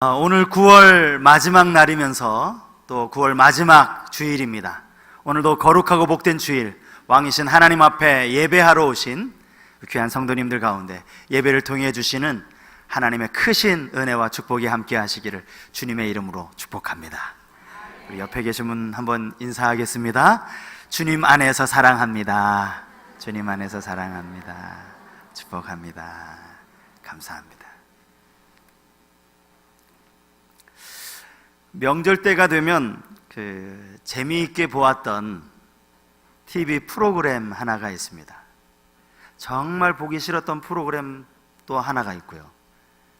오늘 9월 마지막 날이면서 또 9월 마지막 주일입니다. 오늘도 거룩하고 복된 주일, 왕이신 하나님 앞에 예배하러 오신 귀한 성도님들 가운데 예배를 통해 주시는 하나님의 크신 은혜와 축복이 함께 하시기를 주님의 이름으로 축복합니다. 우리 옆에 계신 분 한번 인사하겠습니다. 주님 안에서 사랑합니다. 주님 안에서 사랑합니다. 축복합니다. 감사합니다. 명절 때가 되면 재미있게 보았던 TV 프로그램 하나가 있습니다. 정말 보기 싫었던 프로그램 또 하나가 있고요.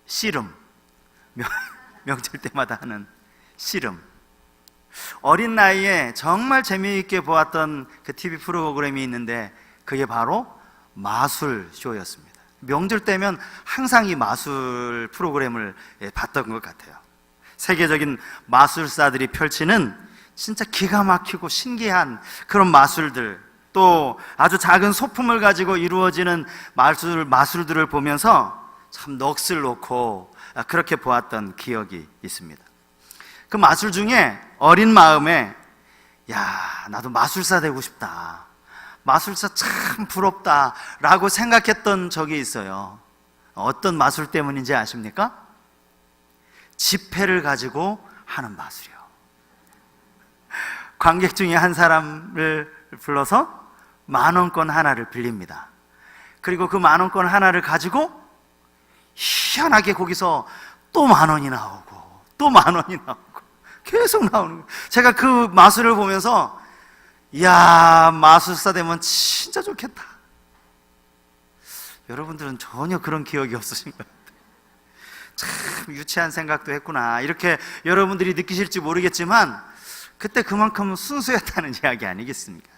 씨름. 명절 때마다 하는 씨름. 어린 나이에 정말 재미있게 보았던 그 TV 프로그램이 있는데 그게 바로 마술쇼였습니다. 명절 때면 항상 이 마술 프로그램을 봤던 것 같아요. 세계적인 마술사들이 펼치는 진짜 기가 막히고 신기한 그런 마술들, 또 아주 작은 소품을 가지고 이루어지는 마술들을 보면서 참 넋을 놓고 그렇게 보았던 기억이 있습니다. 그 마술 중에 어린 마음에 나도 마술사 되고 싶다, 마술사 참 부럽다 라고 생각했던 적이 있어요. 어떤 마술 때문인지 아십니까? 지폐를 가지고 하는 마술이요. 관객 중에 한 사람을 불러서 10,000원권 하나를 빌립니다. 그리고 그 10,000원권 하나를 가지고 희한하게 거기서 또 10,000원이 나오고 또 10,000원이 나오고 계속 나오는 거예요. 제가 그 마술을 보면서 마술사 되면 진짜 좋겠다. 여러분들은 전혀 그런 기억이 없으신 거예요. 참 유치한 생각도 했구나, 이렇게 여러분들이 느끼실지 모르겠지만 그때 그만큼 순수했다는 이야기 아니겠습니까?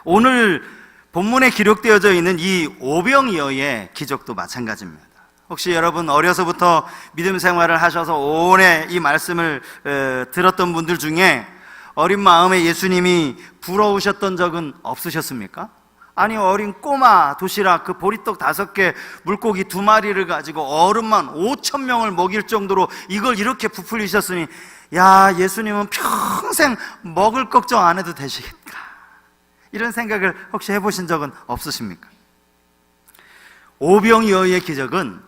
오늘 본문에 기록되어져 있는 이 오병이어의 기적도 마찬가지입니다. 혹시 여러분 어려서부터 믿음 생활을 하셔서 오래 이 말씀을 들었던 분들 중에 어린 마음에 예수님이 부러우셨던 적은 없으셨습니까? 아니, 어린 꼬마 도시락 그 보리떡 5개, 물고기 2마리를 가지고 어른만 5,000명을 먹일 정도로 이걸 이렇게 부풀리셨으니 예수님은 평생 먹을 걱정 안 해도 되시겠다, 이런 생각을 혹시 해보신 적은 없으십니까? 오병이어의 기적은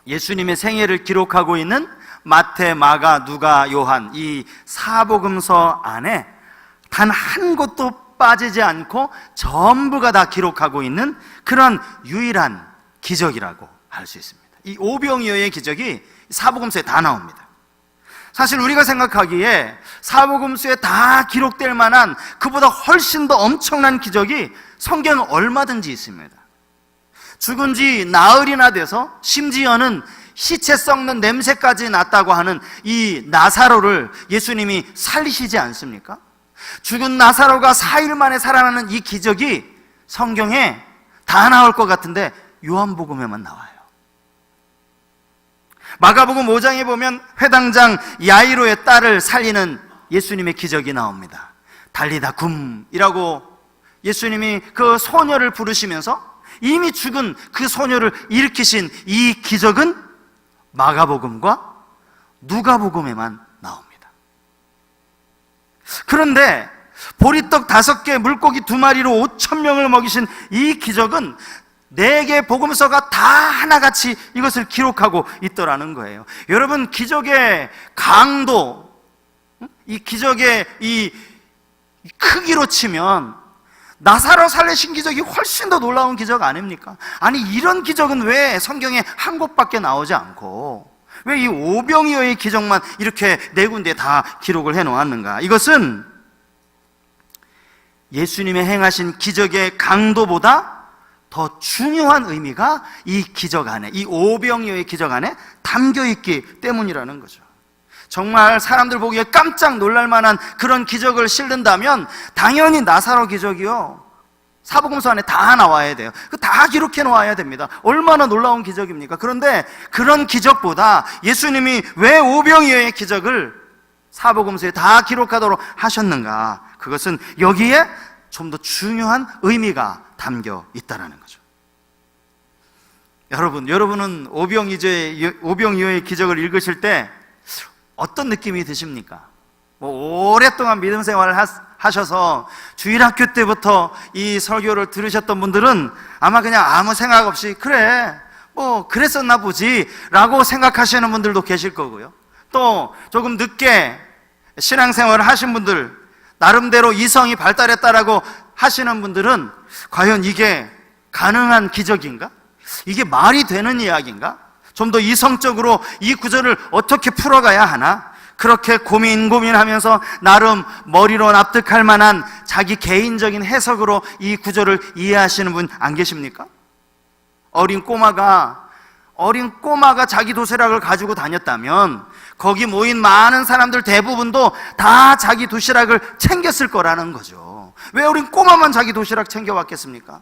예수님의 생애를 기록하고 있는 마태, 마가, 누가, 요한 이 사복음서 안에 단 한 곳도 빠지지 않고 전부가 다 기록하고 있는 그런 유일한 기적이라고 할 수 있습니다. 이 오병이어의 기적이 사복음서에 다 나옵니다. 사실 우리가 생각하기에 사복음서에 다 기록될 만한 그보다 훨씬 더 엄청난 기적이 성경에 얼마든지 있습니다. 죽은 지 나흘이나 돼서 심지어는 시체 썩는 냄새까지 났다고 하는 이 나사로를 예수님이 살리시지 않습니까? 죽은 나사로가 4일 만에 살아나는 이 기적이 성경에 다 나올 것 같은데 요한복음에만 나와요. 마가복음 5장에 보면 회당장 야이로의 딸을 살리는 예수님의 기적이 나옵니다. 달리다 굼이라고 예수님이 그 소녀를 부르시면서 이미 죽은 그 소녀를 일으키신 이 기적은 마가복음과 누가복음에만 나옵니다. 그런데 보리떡 5개, 물고기 2마리로 5,000명을 먹이신 이 기적은 4개 복음서가 다 하나같이 이것을 기록하고 있더라는 거예요. 여러분, 기적의 강도, 이 기적의 이 크기로 치면 나사로 살리신 기적이 훨씬 더 놀라운 기적 아닙니까? 아니, 이런 기적은 왜 성경에 한 곳밖에 나오지 않고 왜 이 오병이어의 기적만 이렇게 4군데 다 기록을 해놓았는가? 이것은 예수님의 행하신 기적의 강도보다 더 중요한 의미가 이 기적 안에, 이 오병이어의 기적 안에 담겨있기 때문이라는 거죠. 정말 사람들 보기에 깜짝 놀랄 만한 그런 기적을 실른다면 당연히 나사로 기적이요, 사복음서 안에 다 나와야 돼요. 다 기록해 놓아야 됩니다. 얼마나 놀라운 기적입니까? 그런데 그런 기적보다 예수님이 왜 오병이어의 기적을 사복음서에 다 기록하도록 하셨는가? 그것은 여기에 좀 더 중요한 의미가 담겨 있다는 거죠. 여러분은 오병이어의 기적을 읽으실 때 어떤 느낌이 드십니까? 오랫동안 믿음 생활을 하셔서 주일학교 때부터 이 설교를 들으셨던 분들은 아마 그냥 아무 생각 없이 그래 그랬었나 보지 라고 생각하시는 분들도 계실 거고요. 또 조금 늦게 신앙생활을 하신 분들, 나름대로 이성이 발달했다라고 하시는 분들은 과연 이게 가능한 기적인가? 이게 말이 되는 이야기인가? 좀 더 이성적으로 이 구절을 어떻게 풀어가야 하나? 그렇게 고민하면서 나름 머리로 납득할 만한 자기 개인적인 해석으로 이 구절을 이해하시는 분 안 계십니까? 어린 꼬마가 자기 도시락을 가지고 다녔다면 거기 모인 많은 사람들 대부분도 다 자기 도시락을 챙겼을 거라는 거죠. 왜 어린 꼬마만 자기 도시락 챙겨왔겠습니까?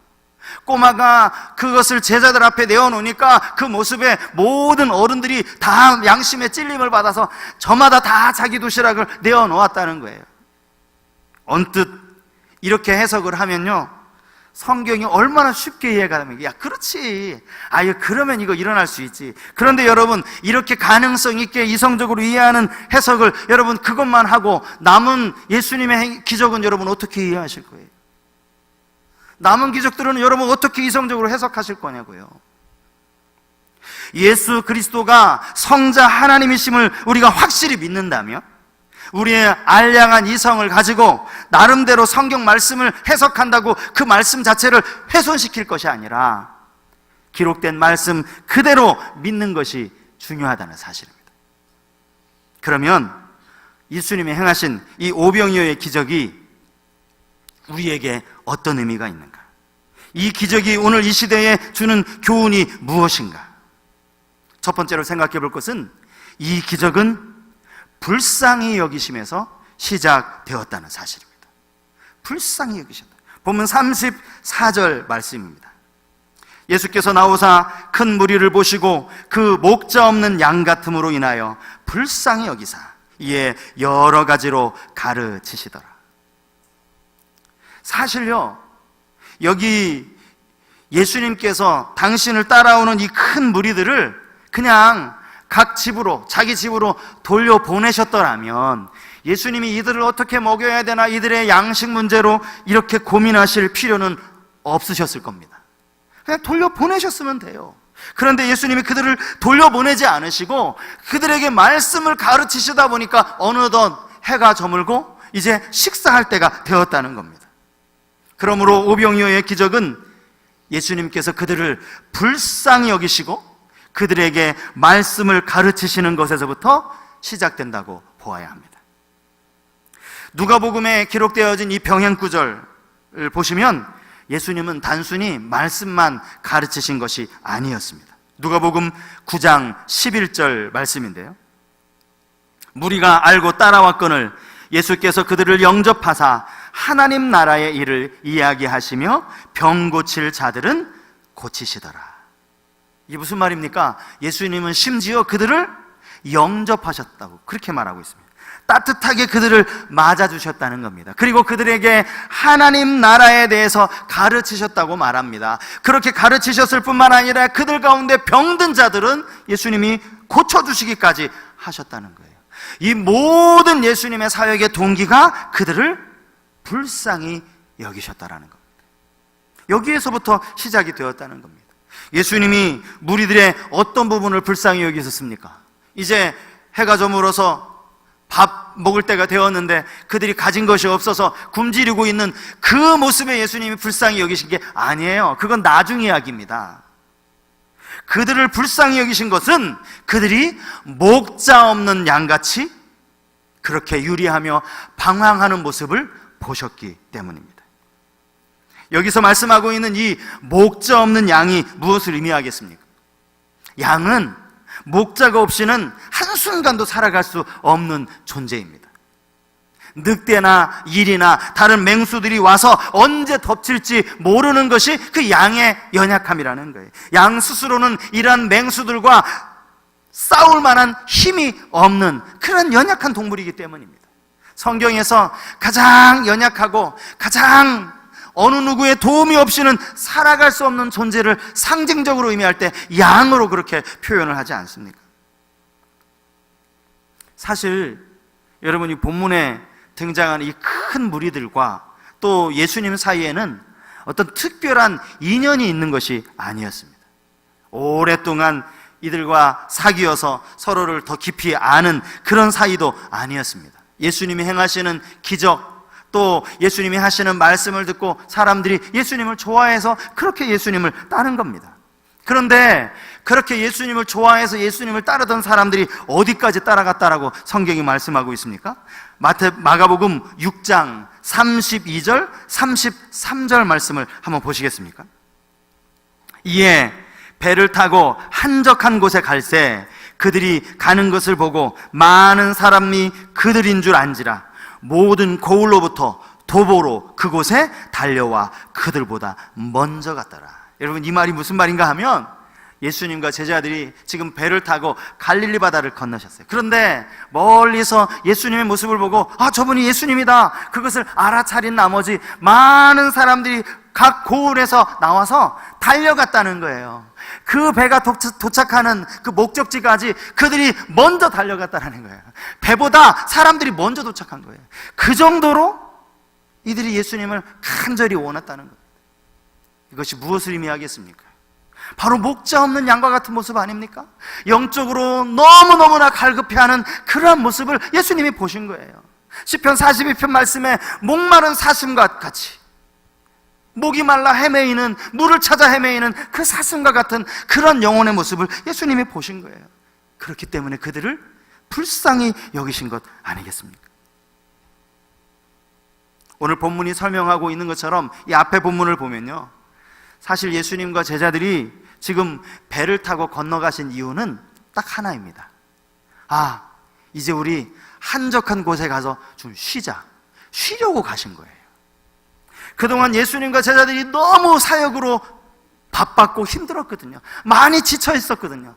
꼬마가 그것을 제자들 앞에 내어놓으니까 그 모습에 모든 어른들이 다 양심의 찔림을 받아서 저마다 다 자기 도시락을 내어놓았다는 거예요. 언뜻 이렇게 해석을 하면요, 성경이 얼마나 쉽게 이해가 됩니까? 야, 그렇지. 그러면 이거 일어날 수 있지. 그런데 여러분, 이렇게 가능성 있게 이성적으로 이해하는 해석을 여러분 그것만 하고 남은 예수님의 기적은 여러분 어떻게 이해하실 거예요? 남은 기적들은 여러분 어떻게 이성적으로 해석하실 거냐고요. 예수 그리스도가 성자 하나님이심을 우리가 확실히 믿는다면 우리의 알량한 이성을 가지고 나름대로 성경 말씀을 해석한다고 그 말씀 자체를 훼손시킬 것이 아니라 기록된 말씀 그대로 믿는 것이 중요하다는 사실입니다. 그러면 예수님이 행하신 이 오병이어의 기적이 우리에게 어떤 의미가 있는가? 이 기적이 오늘 이 시대에 주는 교훈이 무엇인가? 첫 번째로 생각해 볼 것은 이 기적은 불쌍히 여기심에서 시작되었다는 사실입니다. 불쌍히 여기셨다. 본문 34절 말씀입니다. 예수께서 나오사 큰 무리를 보시고 그 목자 없는 양 같음으로 인하여 불쌍히 여기사 이에 여러 가지로 가르치시더라. 사실요, 여기 예수님께서 당신을 따라오는 이 큰 무리들을 그냥 각 집으로, 자기 집으로 돌려보내셨더라면 예수님이 이들을 어떻게 먹여야 되나, 이들의 양식 문제로 이렇게 고민하실 필요는 없으셨을 겁니다. 그냥 돌려보내셨으면 돼요. 그런데 예수님이 그들을 돌려보내지 않으시고 그들에게 말씀을 가르치시다 보니까 어느덧 해가 저물고 이제 식사할 때가 되었다는 겁니다. 그러므로 오병이어의 기적은 예수님께서 그들을 불쌍히 여기시고 그들에게 말씀을 가르치시는 것에서부터 시작된다고 보아야 합니다. 누가복음에 기록되어진 이 병행 구절을 보시면 예수님은 단순히 말씀만 가르치신 것이 아니었습니다. 누가복음 9장 11절 말씀인데요, 무리가 알고 따라왔거늘 예수께서 그들을 영접하사 하나님 나라의 일을 이야기하시며 병 고칠 자들은 고치시더라. 이게 무슨 말입니까? 예수님은 심지어 그들을 영접하셨다고 그렇게 말하고 있습니다. 따뜻하게 그들을 맞아주셨다는 겁니다. 그리고 그들에게 하나님 나라에 대해서 가르치셨다고 말합니다. 그렇게 가르치셨을 뿐만 아니라 그들 가운데 병든 자들은 예수님이 고쳐주시기까지 하셨다는 거예요. 이 모든 예수님의 사역의 동기가 그들을 불쌍히 여기셨다라는 겁니다. 여기에서부터 시작이 되었다는 겁니다. 예수님이 무리들의 어떤 부분을 불쌍히 여기셨습니까? 이제 해가 저물어서 밥 먹을 때가 되었는데 그들이 가진 것이 없어서 굶주리고 있는 그 모습에 예수님이 불쌍히 여기신 게 아니에요. 그건 나중 이야기입니다. 그들을 불쌍히 여기신 것은 그들이 목자 없는 양같이 그렇게 유리하며 방황하는 모습을 보셨기 때문입니다. 여기서 말씀하고 있는 이 목자 없는 양이 무엇을 의미하겠습니까? 양은 목자가 없이는 한순간도 살아갈 수 없는 존재입니다. 늑대나 일이나 다른 맹수들이 와서 언제 덮칠지 모르는 것이 그 양의 연약함이라는 거예요. 양 스스로는 이러한 맹수들과 싸울 만한 힘이 없는 그런 연약한 동물이기 때문입니다. 성경에서 가장 연약하고 가장 어느 누구의 도움이 없이는 살아갈 수 없는 존재를 상징적으로 의미할 때 양으로 그렇게 표현을 하지 않습니까? 사실 여러분이 본문에 등장하는 이 큰 무리들과 또 예수님 사이에는 어떤 특별한 인연이 있는 것이 아니었습니다. 오랫동안 이들과 사귀어서 서로를 더 깊이 아는 그런 사이도 아니었습니다. 예수님이 행하시는 기적, 또 예수님이 하시는 말씀을 듣고 사람들이 예수님을 좋아해서 그렇게 예수님을 따른 겁니다. 그런데 그렇게 예수님을 좋아해서 예수님을 따르던 사람들이 어디까지 따라갔다라고 성경이 말씀하고 있습니까? 마가복음 6장 32절, 33절 말씀을 한번 보시겠습니까? 이에 배를 타고 한적한 곳에 갈새 그들이 가는 것을 보고 많은 사람이 그들인 줄 안지라 모든 고을로부터 도보로 그곳에 달려와 그들보다 먼저 갔더라. 여러분, 이 말이 무슨 말인가 하면 예수님과 제자들이 지금 배를 타고 갈릴리 바다를 건너셨어요. 그런데 멀리서 예수님의 모습을 보고 저분이 예수님이다, 그것을 알아차린 나머지 많은 사람들이 각 고을에서 나와서 달려갔다는 거예요. 그 배가 도착하는 그 목적지까지 그들이 먼저 달려갔다는 거예요. 배보다 사람들이 먼저 도착한 거예요. 그 정도로 이들이 예수님을 간절히 원했다는 거예요. 이것이 무엇을 의미하겠습니까? 바로 목자 없는 양과 같은 모습 아닙니까? 영적으로 너무너무나 갈급해하는 그러한 모습을 예수님이 보신 거예요. 시편 42편 말씀에 목마른 사슴과 같이, 목이 말라 헤매이는, 물을 찾아 헤매이는 그 사슴과 같은 그런 영혼의 모습을 예수님이 보신 거예요. 그렇기 때문에 그들을 불쌍히 여기신 것 아니겠습니까? 오늘 본문이 설명하고 있는 것처럼 이 앞에 본문을 보면요, 사실 예수님과 제자들이 지금 배를 타고 건너가신 이유는 딱 하나입니다. 이제 우리 한적한 곳에 가서 좀 쉬려고 가신 거예요. 그동안 예수님과 제자들이 너무 사역으로 바빴고 힘들었거든요. 많이 지쳐 있었거든요.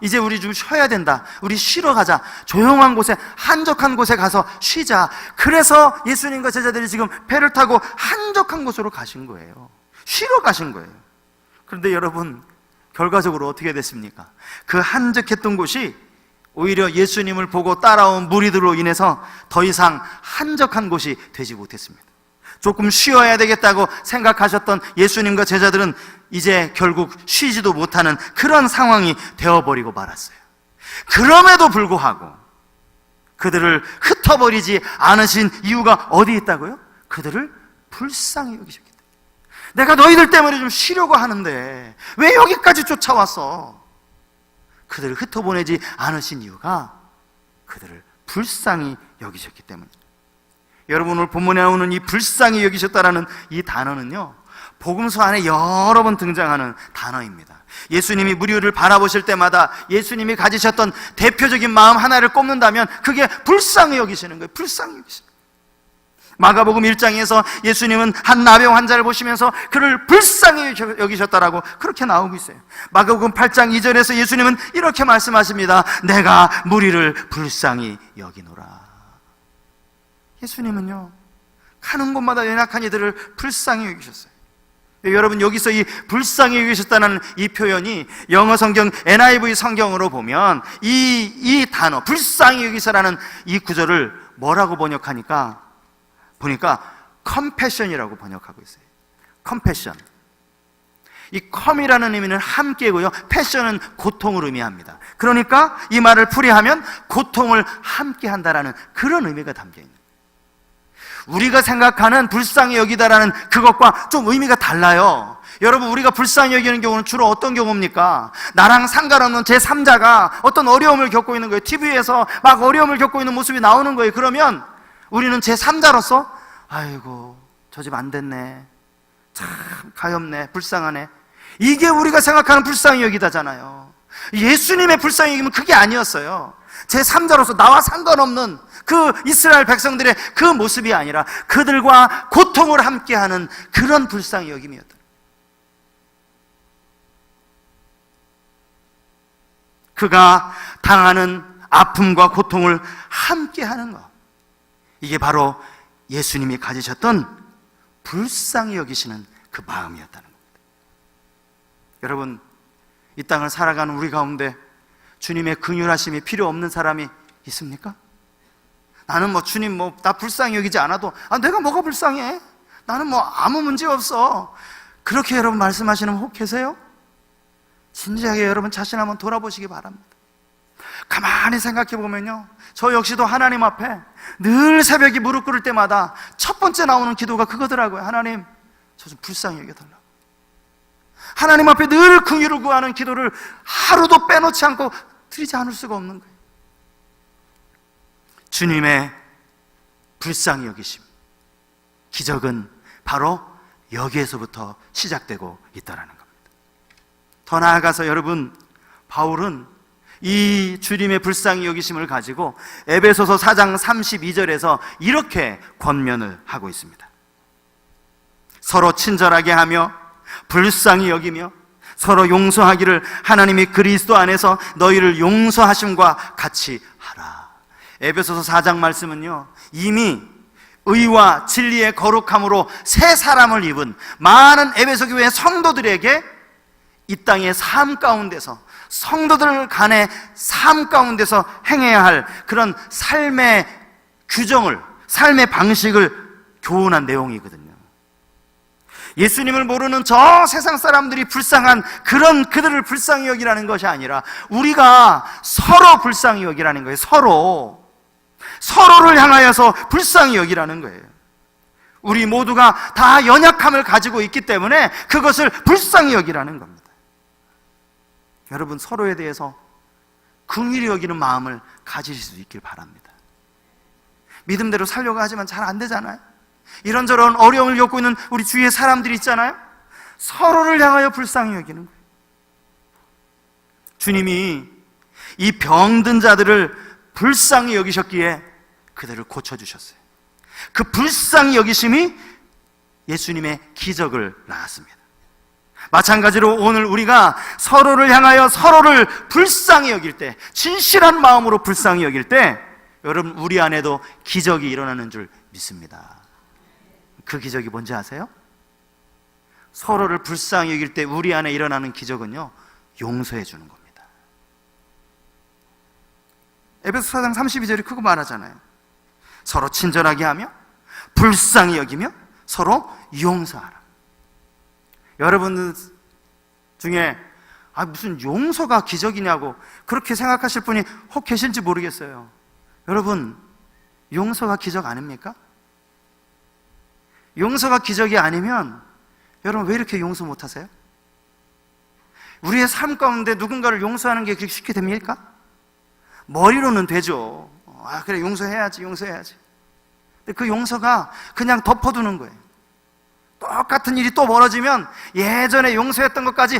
이제 우리 좀 쉬어야 된다, 우리 쉬러 가자, 조용한 곳에, 한적한 곳에 가서 쉬자. 그래서 예수님과 제자들이 지금 배를 타고 한적한 곳으로 가신 거예요. 쉬러 가신 거예요. 그런데 여러분, 결과적으로 어떻게 됐습니까? 그 한적했던 곳이 오히려 예수님을 보고 따라온 무리들로 인해서 더 이상 한적한 곳이 되지 못했습니다. 조금 쉬어야 되겠다고 생각하셨던 예수님과 제자들은 이제 결국 쉬지도 못하는 그런 상황이 되어버리고 말았어요. 그럼에도 불구하고 그들을 흩어버리지 않으신 이유가 어디 있다고요? 그들을 불쌍히 여기셨기 때문에. 내가 너희들 때문에 좀 쉬려고 하는데 왜 여기까지 쫓아왔어? 그들을 흩어보내지 않으신 이유가 그들을 불쌍히 여기셨기 때문입니다. 여러분, 오늘 본문에 나오는 이 불쌍히 여기셨다라는 이 단어는요, 복음서 안에 여러 번 등장하는 단어입니다. 예수님이 무리를 바라보실 때마다 예수님이 가지셨던 대표적인 마음 하나를 꼽는다면 그게 불쌍히 여기시는 거예요. 불쌍히 여기시는 거예요. 마가복음 1장에서 예수님은 한 나병 환자를 보시면서 그를 불쌍히 여기셨다라고 그렇게 나오고 있어요. 마가복음 8장 2절에서 예수님은 이렇게 말씀하십니다. 내가 무리를 불쌍히 여기노라. 예수님은요, 가는 곳마다 연약한 이들을 불쌍히 여기셨어요. 여러분, 여기서 이 불쌍히 여기셨다는 이 표현이 영어 성경 NIV 성경으로 보면 이 단어 불쌍히 여기서라는 이 구절을 뭐라고 번역하니까 보니까 compassion이라고 번역하고 있어요. compassion. 이 come이라는 의미는 함께고요, passion은 고통을 의미합니다. 그러니까 이 말을 풀이하면 고통을 함께한다라는 그런 의미가 담겨 있는 거예요. 우리가 생각하는 불쌍히 여기다라는 그것과 좀 의미가 달라요. 여러분, 우리가 불쌍히 여기는 경우는 주로 어떤 경우입니까? 나랑 상관없는 제3자가 어떤 어려움을 겪고 있는 거예요. TV에서 막 어려움을 겪고 있는 모습이 나오는 거예요. 그러면 우리는 제3자로서 아이고, 저 집 안 됐네, 참 가엾네, 불쌍하네, 이게 우리가 생각하는 불쌍히 여기다잖아요. 예수님의 불쌍히 여기면 그게 아니었어요. 제3자로서 나와 상관없는 그 이스라엘 백성들의 그 모습이 아니라 그들과 고통을 함께하는 그런 불쌍히 여김이었다. 그가 당하는 아픔과 고통을 함께하는 것, 이게 바로 예수님이 가지셨던 불쌍히 여기시는 그 마음이었다는 겁니다. 여러분, 이 땅을 살아가는 우리 가운데 주님의 긍휼하심이 필요 없는 사람이 있습니까? 나는 주님 나 불쌍히 여기지 않아도 내가 뭐가 불쌍해? 나는 아무 문제 없어. 그렇게 여러분 말씀하시는 분 혹 계세요? 진지하게 여러분 자신 한번 돌아보시기 바랍니다. 가만히 생각해 보면요, 저 역시도 하나님 앞에 늘 새벽에 무릎 꿇을 때마다 첫 번째 나오는 기도가 그거더라고요. 하나님, 저 좀 불쌍히 여겨달라고. 하나님 앞에 늘 긍휼을 구하는 기도를 하루도 빼놓지 않고 드리지 않을 수가 없는 거예요. 주님의 불쌍히 여기심, 기적은 바로 여기에서부터 시작되고 있다는 겁니다. 더 나아가서 여러분, 바울은 이 주님의 불쌍히 여기심을 가지고 에베소서 4장 32절에서 이렇게 권면을 하고 있습니다. 서로 친절하게 하며 불쌍히 여기며 서로 용서하기를 하나님이 그리스도 안에서 너희를 용서하심과 같이 하라. 에베소서 4장 말씀은요, 이미 의와 진리의 거룩함으로 새 사람을 입은 많은 에베소 교회 성도들에게 이 땅의 삶 가운데서, 성도들 간의 삶 가운데서 행해야 할 그런 삶의 규정을, 삶의 방식을 교훈한 내용이거든요. 예수님을 모르는 저 세상 사람들이 불쌍한 그런 그들을 불쌍히 여기라는 것이 아니라 우리가 서로 불쌍히 여기라는 거예요. 서로를 향하여서 불쌍히 여기라는 거예요. 우리 모두가 다 연약함을 가지고 있기 때문에 그것을 불쌍히 여기라는 겁니다. 여러분, 서로에 대해서 긍휼히 여기는 마음을 가지실 수 있길 바랍니다. 믿음대로 살려고 하지만 잘 안 되잖아요. 이런저런 어려움을 겪고 있는 우리 주위에 사람들이 있잖아요. 서로를 향하여 불쌍히 여기는 거예요. 주님이 이 병든 자들을 불쌍히 여기셨기에 그들을 고쳐주셨어요. 그 불쌍히 여기심이 예수님의 기적을 낳았습니다. 마찬가지로 오늘 우리가 서로를 향하여 서로를 불쌍히 여길 때, 진실한 마음으로 불쌍히 여길 때, 여러분, 우리 안에도 기적이 일어나는 줄 믿습니다. 그 기적이 뭔지 아세요? 서로를 불쌍히 여길 때 우리 안에 일어나는 기적은요, 용서해 주는 겁니다. 에베소 4장 32절이 그거 말하잖아요. 서로 친절하게 하며 불쌍히 여기며 서로 용서하라. 여러분 중에 무슨 용서가 기적이냐고 그렇게 생각하실 분이 혹 계실지 모르겠어요. 여러분, 용서가 기적 아닙니까? 용서가 기적이 아니면 여러분 왜 이렇게 용서 못하세요? 우리의 삶 가운데 누군가를 용서하는 게 그렇게 쉽게 됩니까? 머리로는 되죠. 그래, 용서해야지. 근데 그 용서가 그냥 덮어두는 거예요. 똑같은 일이 또 벌어지면 예전에 용서했던 것까지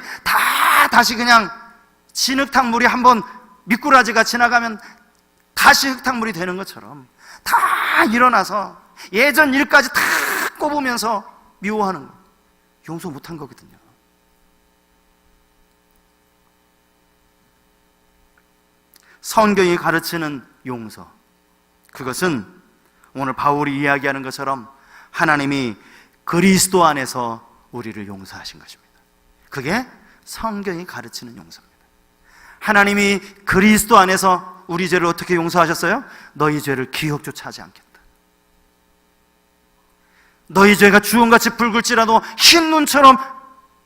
다시 그냥 진흙탕 물이 한번 미꾸라지가 지나가면 다시 흙탕물이 되는 것처럼 다 일어나서 예전 일까지 다 꼽으면서 미워하는 거예요. 용서 못한 거거든요. 성경이 가르치는 용서, 그것은 오늘 바울이 이야기하는 것처럼 하나님이 그리스도 안에서 우리를 용서하신 것입니다. 그게 성경이 가르치는 용서입니다. 하나님이 그리스도 안에서 우리 죄를 어떻게 용서하셨어요? 너희 죄를 기억조차 하지 않겠다. 너희 죄가 주홍같이 붉을지라도 흰 눈처럼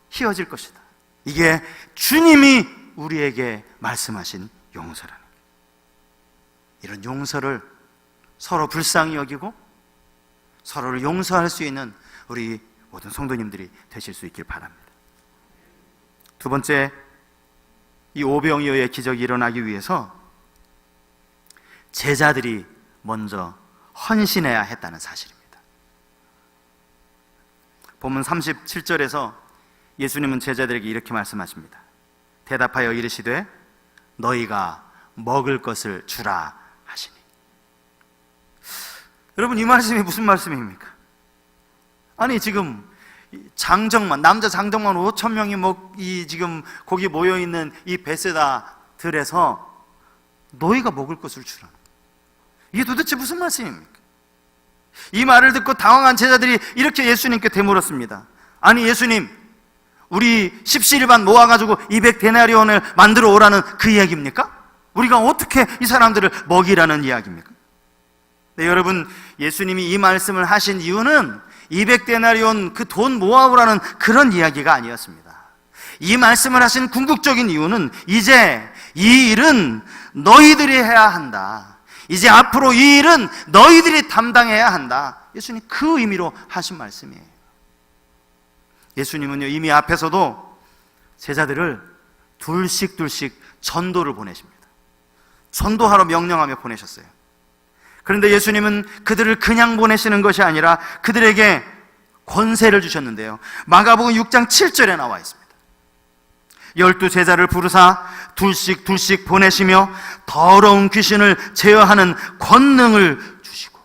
희어질 것이다. 이게 주님이 우리에게 말씀하신 용서라는 거예요. 이런 용서를 서로 불쌍히 여기고 서로를 용서할 수 있는 우리 모든 성도님들이 되실 수 있길 바랍니다. 두 번째, 이 오병이어의 기적이 일어나기 위해서 제자들이 먼저 헌신해야 했다는 사실입니다. 본문 37절에서 예수님은 제자들에게 이렇게 말씀하십니다. 대답하여 이르시되 너희가 먹을 것을 주라 하시니. 여러분, 이 말씀이 무슨 말씀입니까? 아니, 지금 장정만, 남자 장정만 5,000명이 지금 거기 모여있는 이 베세다 들에서 너희가 먹을 것을 주라. 이게 도대체 무슨 말씀입니까? 이 말을 듣고 당황한 제자들이 이렇게 예수님께 되물었습니다. 아니 예수님, 우리 십시일반 모아가지고 200데나리온을 만들어 오라는 그 이야기입니까? 우리가 어떻게 이 사람들을 먹이라는 이야기입니까? 네, 여러분, 예수님이 이 말씀을 하신 이유는 200데나리온 그 돈 모아오라는 그런 이야기가 아니었습니다. 이 말씀을 하신 궁극적인 이유는 이제 이 일은 너희들이 해야 한다. 이제 앞으로 이 일은 너희들이 담당해야 한다. 예수님 그 의미로 하신 말씀이에요. 예수님은요, 이미 앞에서도 제자들을 둘씩 전도를 보내십니다. 전도하러 명령하며 보내셨어요. 그런데 예수님은 그들을 그냥 보내시는 것이 아니라 그들에게 권세를 주셨는데요, 마가복음 6장 7절에 나와 있습니다. 12 제자를 부르사 둘씩 보내시며 더러운 귀신을 제어하는 권능을 주시고,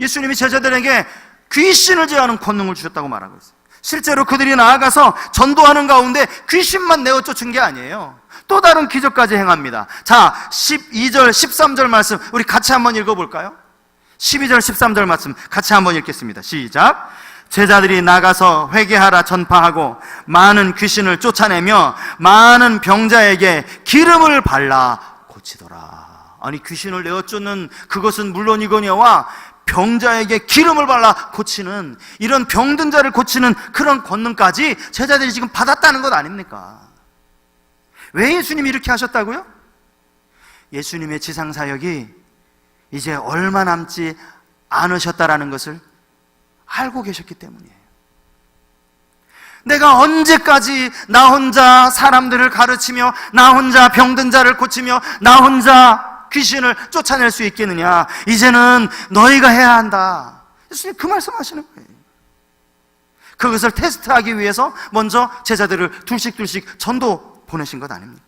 예수님이 제자들에게 귀신을 제어하는 권능을 주셨다고 말하고 있어요. 실제로 그들이 나아가서 전도하는 가운데 귀신만 내어 쫓은 게 아니에요. 또 다른 기적까지 행합니다. 자, 12절, 13절 말씀 우리 같이 한번 읽어볼까요? 12절, 13절 말씀 같이 한번 읽겠습니다. 시작. 제자들이 나가서 회개하라 전파하고 많은 귀신을 쫓아내며 많은 병자에게 기름을 발라 고치더라. 아니, 귀신을 내어 쫓는 그것은 물론이거니와 병자에게 기름을 발라 고치는, 이런 병든 자를 고치는 그런 권능까지 제자들이 지금 받았다는 것 아닙니까? 왜 예수님이 이렇게 하셨다고요? 예수님의 지상사역이 이제 얼마 남지 않으셨다라는 것을 알고 계셨기 때문이에요. 내가 언제까지 나 혼자 사람들을 가르치며 나 혼자 병든 자를 고치며 나 혼자 귀신을 쫓아낼 수 있겠느냐? 이제는 너희가 해야 한다. 예수님 그 말씀하시는 거예요. 그것을 테스트하기 위해서 먼저 제자들을 둘씩 전도 보내신 것 아닙니까?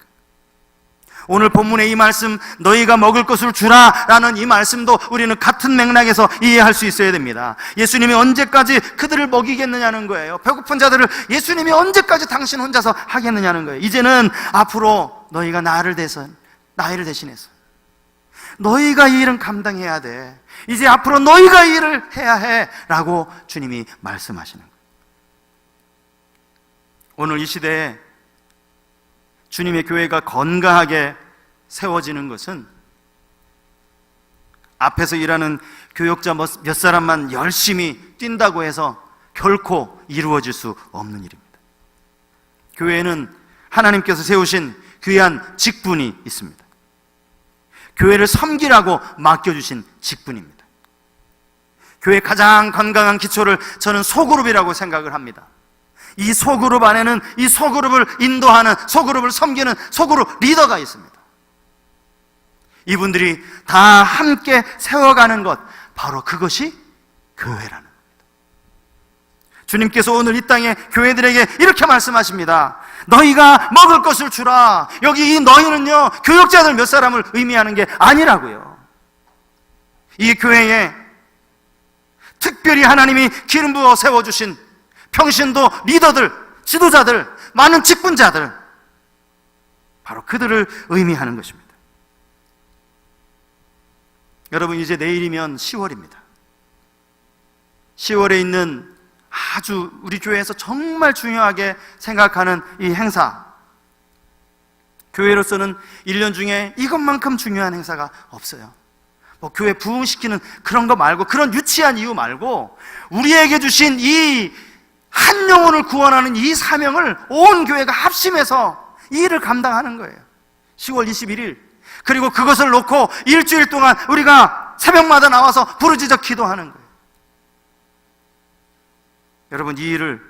오늘 본문의 이 말씀, 너희가 먹을 것을 주라 라는 이 말씀도 우리는 같은 맥락에서 이해할 수 있어야 됩니다. 예수님이 언제까지 그들을 먹이겠느냐는 거예요. 배고픈 자들을 예수님이 언제까지 당신 혼자서 하겠느냐는 거예요. 이제는 앞으로 너희가 나를 대신해서 너희가 이 일은 감당해야 돼. 이제 앞으로 너희가 이 일을 해야 해 라고 주님이 말씀하시는 거예요. 오늘 이 시대에 주님의 교회가 건강하게 세워지는 것은 앞에서 일하는 교역자 몇 사람만 열심히 뛴다고 해서 결코 이루어질 수 없는 일입니다. 교회에는 하나님께서 세우신 귀한 직분이 있습니다. 교회를 섬기라고 맡겨주신 직분입니다. 교회의 가장 건강한 기초를 저는 소그룹이라고 생각을 합니다. 이 소그룹 안에는 이 소그룹을 인도하는, 소그룹을 섬기는 소그룹 리더가 있습니다. 이분들이 다 함께 세워가는 것, 바로 그것이 교회라는 겁니다. 주님께서 오늘 이 땅에 교회들에게 이렇게 말씀하십니다. 너희가 먹을 것을 주라. 여기 이 너희는요, 교역자들 몇 사람을 의미하는 게 아니라고요. 이 교회에 특별히 하나님이 기름 부어 세워주신 평신도 리더들, 지도자들, 많은 직분자들, 바로 그들을 의미하는 것입니다. 여러분, 이제 내일이면 10월입니다. 10월에 있는 아주 우리 교회에서 정말 중요하게 생각하는 이 행사, 교회로서는 1년 중에 이것만큼 중요한 행사가 없어요. 뭐 교회 부흥시키는 그런 거 말고, 그런 유치한 이유 말고, 우리에게 주신 이 한 영혼을 구원하는 이 사명을 온 교회가 합심해서 이 일을 감당하는 거예요. 10월 21일. 그리고 그것을 놓고 일주일 동안 우리가 새벽마다 나와서 부르짖어 기도하는 거예요. 여러분, 이 일을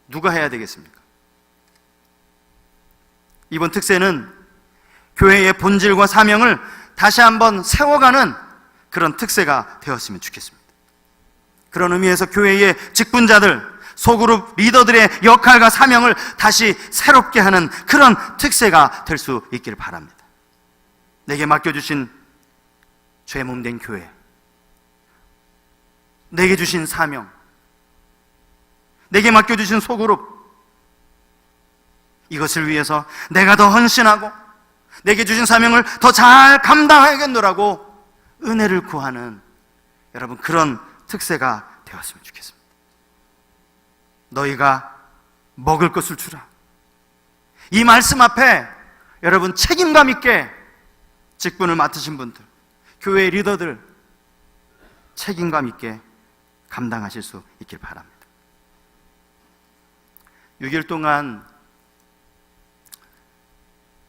누가 해야 되겠습니까? 이번 특세는 교회의 본질과 사명을 다시 한번 세워가는 그런 특세가 되었으면 좋겠습니다. 그런 의미에서 교회의 직분자들, 소그룹 리더들의 역할과 사명을 다시 새롭게 하는 그런 특세가 될 수 있기를 바랍니다. 내게 맡겨주신 죄 몸된 교회, 내게 주신 사명, 내게 맡겨주신 소그룹, 이것을 위해서 내가 더 헌신하고 내게 주신 사명을 더 잘 감당하겠노라고 은혜를 구하는, 여러분, 그런 특세가 되었으면 좋겠습니다. 너희가 먹을 것을 주라. 이 말씀 앞에 여러분 책임감 있게 직분을 맡으신 분들, 교회 리더들 책임감 있게 감당하실 수 있길 바랍니다. 6일 동안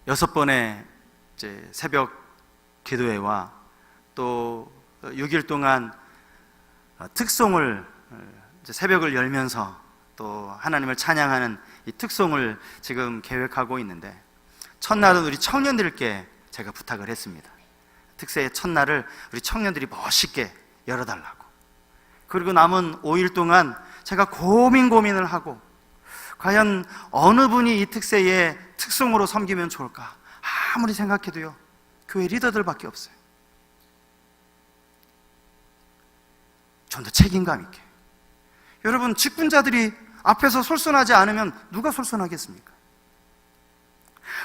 6번의 새벽 기도회와 또 6일 동안 특송을 새벽을 열면서 또 하나님을 찬양하는 이 특송을 지금 계획하고 있는데, 첫날은 우리 청년들께 제가 부탁을 했습니다. 특세의 첫날을 우리 청년들이 멋있게 열어달라고. 그리고 남은 5일 동안 제가 고민을 하고 과연 어느 분이 이 특세의 특송으로 섬기면 좋을까? 아무리 생각해도요, 교회 리더들밖에 없어요. 좀 더 책임감 있게. 여러분, 직분자들이 앞에서 솔선하지 않으면 누가 솔선하겠습니까?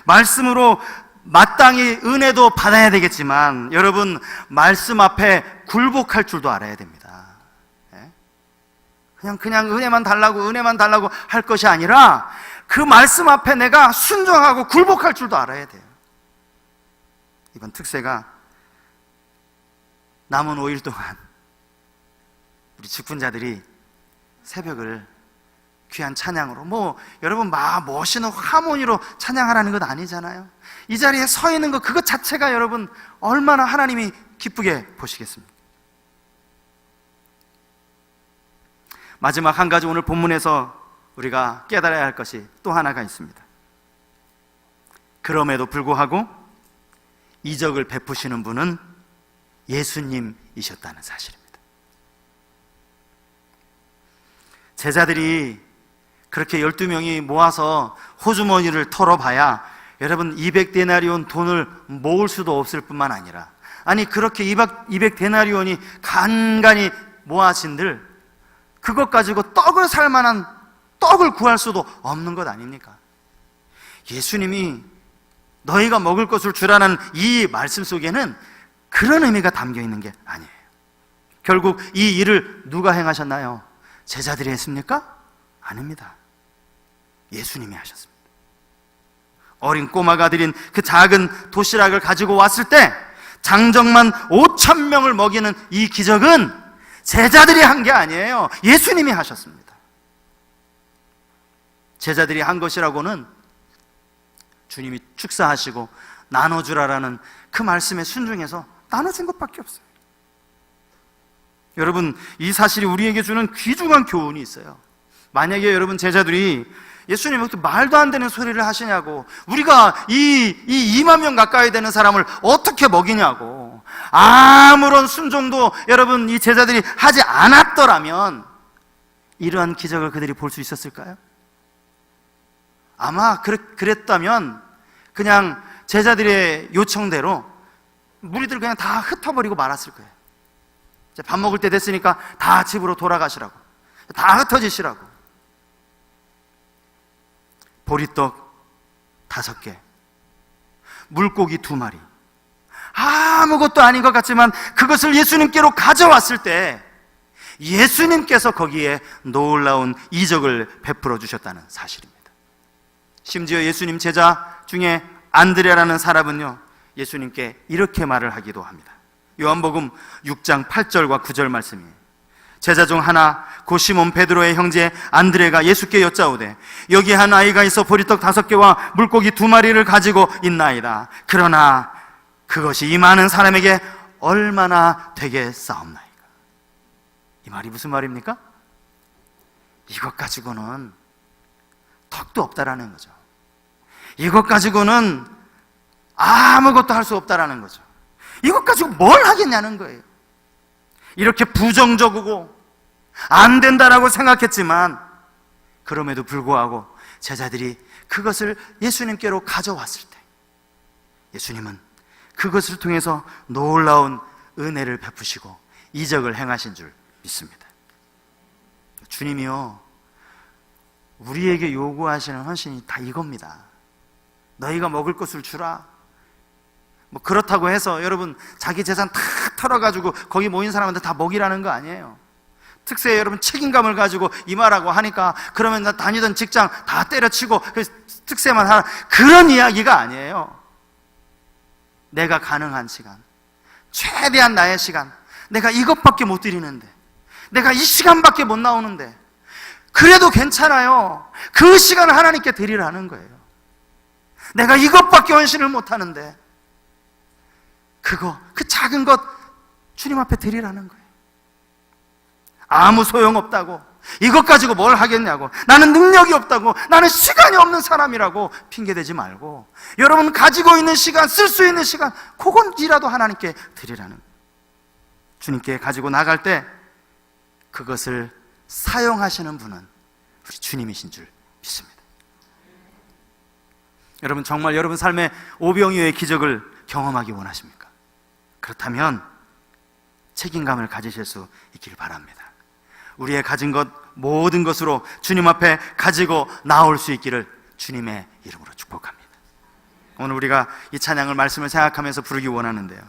말씀으로 마땅히 은혜도 받아야 되겠지만 여러분, 말씀 앞에 굴복할 줄도 알아야 됩니다. 그냥 은혜만 달라고 할 것이 아니라 그 말씀 앞에 내가 순종하고 굴복할 줄도 알아야 돼요. 이번 특세가 남은 5일 동안 우리 직분자들이 새벽을 귀한 찬양으로, 여러분 멋있는 하모니로 찬양하라는 건 아니잖아요. 이 자리에 서 있는 것 그것 자체가 여러분 얼마나 하나님이 기쁘게 보시겠습니까? 마지막 한 가지, 오늘 본문에서 우리가 깨달아야 할 것이 또 하나가 있습니다. 그럼에도 불구하고 이적을 베푸시는 분은 예수님이셨다는 사실입니다. 제자들이 그렇게 12명이 모아서 호주머니를 털어봐야 여러분 200데나리온 돈을 모을 수도 없을 뿐만 아니라, 그렇게 200데나리온이 간간히 모아진들 그것 가지고 떡을 살 만한 떡을 구할 수도 없는 것 아닙니까? 예수님이 너희가 먹을 것을 주라는 이 말씀 속에는 그런 의미가 담겨 있는 게 아니에요. 결국 이 일을 누가 행하셨나요? 제자들이 했습니까? 아닙니다. 예수님이 하셨습니다. 어린 꼬마가 드린 그 작은 도시락을 가지고 왔을 때 장정만 5,000명을 먹이는 이 기적은 제자들이 한 게 아니에요. 예수님이 하셨습니다. 제자들이 한 것이라고는 주님이 축사하시고 나눠주라라는 그 말씀에 순종해서 나눠준 것밖에 없어요. 여러분, 이 사실이 우리에게 주는 귀중한 교훈이 있어요. 만약에 여러분 제자들이 예수님한테 말도 안 되는 소리를 하시냐고, 우리가 이 2만 명 가까이 되는 사람을 어떻게 먹이냐고, 아무런 순종도 여러분 이 제자들이 하지 않았더라면 이러한 기적을 그들이 볼 수 있었을까요? 아마 그랬다면 그냥 제자들의 요청대로 무리들 그냥 다 흩어버리고 말았을 거예요. 이제 밥 먹을 때 됐으니까 다 집으로 돌아가시라고, 다 흩어지시라고. 보리떡 5개, 물고기 2마리, 아무것도 아닌 것 같지만 그것을 예수님께로 가져왔을 때 예수님께서 거기에 놀라운 이적을 베풀어 주셨다는 사실입니다. 심지어 예수님 제자 중에 안드레라는 사람은요, 예수님께 이렇게 말을 하기도 합니다. 요한복음 6장 8절과 9절 말씀이에요. 제자 중 하나 고 시몬 베드로의 형제 안드레가 예수께 여짜오되 여기 한 아이가 있어 보리떡 5개와 물고기 2마리를 가지고 있나이다. 그러나 그것이 이 많은 사람에게 얼마나 되겠사옵나이까. 이 말이 무슨 말입니까? 이것 가지고는 턱도 없다라는 거죠. 이것 가지고는 아무것도 할 수 없다라는 거죠. 이것 가지고 뭘 하겠냐는 거예요. 이렇게 부정적이고 안 된다라고 생각했지만 그럼에도 불구하고 제자들이 그것을 예수님께로 가져왔을 때 예수님은 그것을 통해서 놀라운 은혜를 베푸시고 이적을 행하신 줄 믿습니다. 주님이요, 우리에게 요구하시는 헌신이 다 이겁니다. 너희가 먹을 것을 주라. 그렇다고 해서 여러분 자기 재산 다 털어가지고 거기 모인 사람한테 다 먹이라는 거 아니에요. 특세에 여러분 책임감을 가지고 임하라고 하니까 그러면 나 다니던 직장 다 때려치고 특세만 하라, 그런 이야기가 아니에요. 내가 가능한 시간, 최대한 나의 시간, 내가 이것밖에 못 드리는데, 내가 이 시간밖에 못 나오는데 그래도 괜찮아요. 그 시간을 하나님께 드리라는 거예요. 내가 이것밖에 헌신을 못 하는데 그 작은 것 주님 앞에 드리라는 거예요. 아무 소용없다고, 이것 가지고 뭘 하겠냐고, 나는 능력이 없다고, 나는 시간이 없는 사람이라고 핑계대지 말고, 여러분 가지고 있는 시간, 쓸 수 있는 시간, 그건이라도 하나님께 드리라는 거예요. 주님께 가지고 나갈 때 그것을 사용하시는 분은 우리 주님이신 줄 믿습니다. 여러분 정말 여러분 삶의 오병이어의 기적을 경험하기 원하십니까? 그렇다면 책임감을 가지실 수 있기를 바랍니다. 우리의 가진 것 모든 것으로 주님 앞에 가지고 나올 수 있기를 주님의 이름으로 축복합니다. 오늘 우리가 이 찬양을 말씀을 생각하면서 부르기 원하는데요,